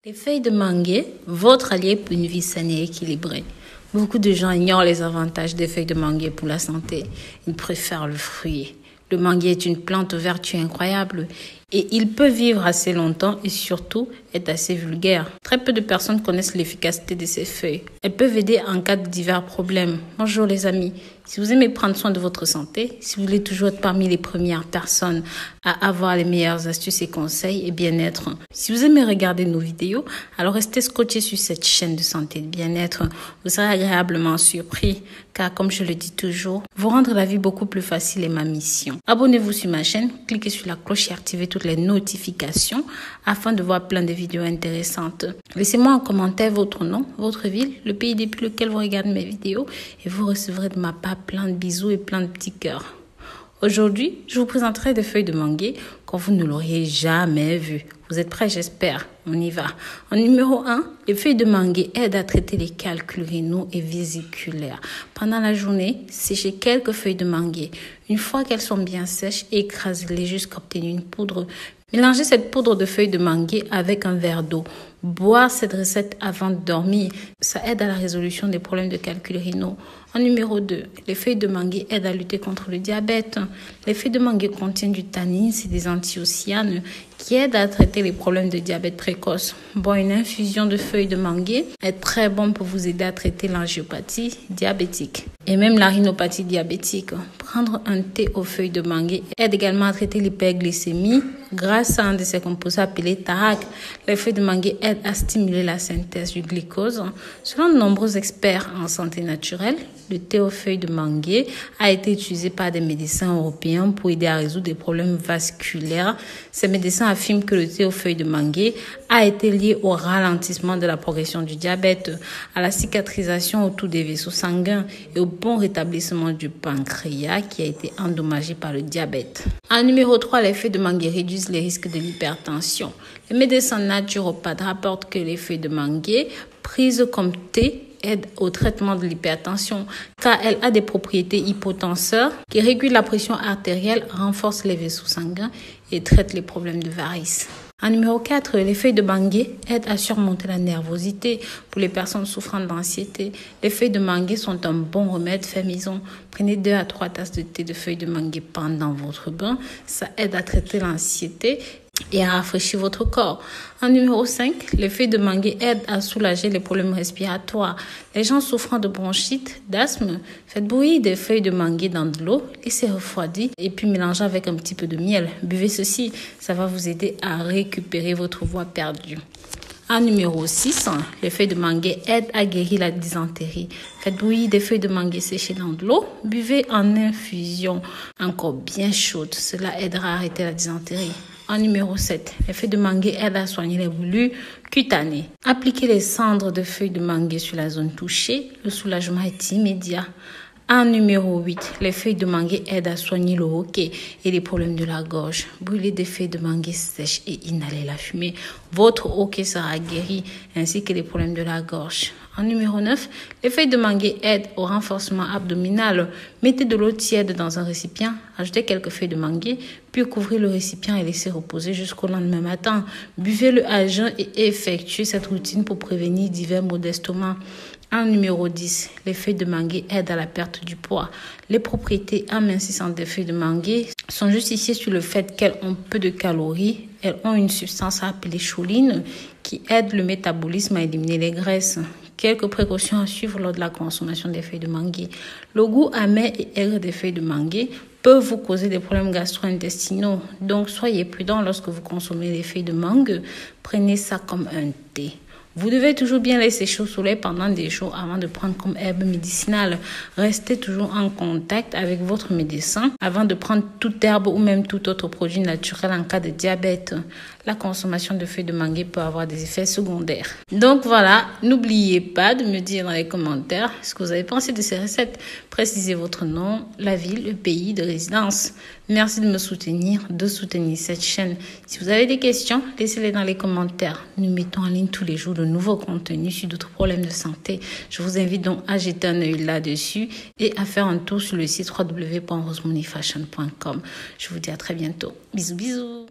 Les feuilles de manguier, votre allié pour une vie saine et équilibrée. Beaucoup de gens ignorent les avantages des feuilles de manguier pour la santé. Ils préfèrent le fruit. Le manguier est une plante aux vertus incroyables et il peut vivre assez longtemps et surtout est assez vulgaire. Très peu de personnes connaissent l'efficacité de ces feuilles. Elles peuvent aider en cas de divers problèmes. Bonjour les amis, si vous aimez prendre soin de votre santé, si vous voulez toujours être parmi les premières personnes à avoir les meilleures astuces et conseils et bien-être, si vous aimez regarder nos vidéos, alors restez scotchés sur cette chaîne de santé et de bien-être. Vous serez agréablement surpris car comme je le dis toujours, vous rendre la vie beaucoup plus facile est ma mission. Abonnez-vous sur ma chaîne, cliquez sur la cloche et activez toutes les notifications afin de voir plein de vidéos intéressantes. Laissez-moi en commentaire votre nom, votre ville, le pays depuis lequel vous regardez mes vidéos et vous recevrez de ma part plein de bisous et plein de petits cœurs. Aujourd'hui, je vous présenterai des feuilles de manguier comme vous ne l'auriez jamais vu. Vous êtes prêts, j'espère? On y va. En numéro 1, les feuilles de manguier aident à traiter les calculs rénaux et vésiculaires. Pendant la journée, séchez quelques feuilles de manguier. Une fois qu'elles sont bien sèches, écrasez-les jusqu'à obtenir une poudre. Mélangez cette poudre de feuilles de manguier avec un verre d'eau. Boire cette recette avant de dormir, ça aide à la résolution des problèmes de calcul rénaux. En numéro 2, les feuilles de manguier aident à lutter contre le diabète. Les feuilles de manguier contiennent du tannin et des antiocyanes qui aident à traiter les problèmes de diabète précoce. Boire une infusion de feuilles de manguier est très bon pour vous aider à traiter l'angiopathie diabétique et même la rhinopathie diabétique. Prendre un thé aux feuilles de manguier aide également à traiter l'hyperglycémie grâce à un de ces composés appelés TARC. Les feuilles de manguier aident à stimuler la synthèse du glucose. Selon de nombreux experts en santé naturelle, le thé aux feuilles de manguier a été utilisé par des médecins européens pour aider à résoudre des problèmes vasculaires. Ces médecins affirment que le thé aux feuilles de manguier a été lié au ralentissement de la progression du diabète, à la cicatrisation autour des vaisseaux sanguins et au bon rétablissement du pancréas qui a été endommagé par le diabète. En numéro 3, les feuilles de manguier réduisent les risques de l'hypertension. Les médecins naturopathes rapportent que les feuilles de manguier prises comme thé aide au traitement de l'hypertension car elle a des propriétés hypotenseurs qui régulent la pression artérielle, renforcent les vaisseaux sanguins et traitent les problèmes de varices. En numéro 4, les feuilles de manguier aident à surmonter la nervosité pour les personnes souffrant d'anxiété. Les feuilles de manguier sont un bon remède fait maison. Prenez 2 à 3 tasses de thé de feuilles de manguier pendant votre bain. Ça aide à traiter l'anxiété et à rafraîchir votre corps. En numéro 5, les feuilles de manguier aident à soulager les problèmes respiratoires. Les gens souffrant de bronchite, d'asthme, faites bouillir des feuilles de manguier dans de l'eau, laissez refroidir et puis mélangez avec un petit peu de miel. Buvez ceci, ça va vous aider à récupérer votre voix perdue. En numéro 6, les feuilles de manguier aident à guérir la dysenterie. Faites bouillir des feuilles de manguier séchées dans de l'eau. Buvez en infusion encore bien chaude. Cela aidera à arrêter la dysenterie. En numéro 7, les feuilles de manguier aident à soigner les brûlures cutanées. Appliquez les cendres de feuilles de manguier sur la zone touchée. Le soulagement est immédiat. En numéro 8, les feuilles de manguier aident à soigner le hoquet et les problèmes de la gorge. Brûlez des feuilles de manguier sèches et inhalez la fumée. Votre hoquet sera guéri ainsi que les problèmes de la gorge. En numéro 9, les feuilles de manguier aident au renforcement abdominal. Mettez de l'eau tiède dans un récipient, ajoutez quelques feuilles de manguier, puis couvrez le récipient et laissez reposer jusqu'au lendemain matin. Buvez-le à jeun et effectuez cette routine pour prévenir divers maux d'estomac. En numéro 10, les feuilles de manguier aident à la perte du poids. Les propriétés amincissantes des feuilles de manguier sont justifiées sur le fait qu'elles ont peu de calories. Elles ont une substance appelée choline qui aide le métabolisme à éliminer les graisses. Quelques précautions à suivre lors de la consommation des feuilles de manguier. Le goût amer et aigre des feuilles de manguier peut vous causer des problèmes gastro-intestinaux. Donc, soyez prudents lorsque vous consommez les feuilles de mangue. Prenez ça comme un thé. Vous devez toujours bien laisser chaud au soleil pendant des jours avant de prendre comme herbe médicinale. Restez toujours en contact avec votre médecin avant de prendre toute herbe ou même tout autre produit naturel en cas de diabète. La consommation de feuilles de manguier peut avoir des effets secondaires. Donc voilà, n'oubliez pas de me dire dans les commentaires ce que vous avez pensé de ces recettes. Précisez votre nom, la ville, le pays de résidence. Merci de me soutenir, de soutenir cette chaîne. Si vous avez des questions, laissez-les dans les commentaires. Nous mettons en ligne tous les jours de nouveaux contenus sur d'autres problèmes de santé. Je vous invite donc à jeter un œil là-dessus et à faire un tour sur le site www.rosemoneyfashion.com. Je vous dis à très bientôt. Bisous, bisous.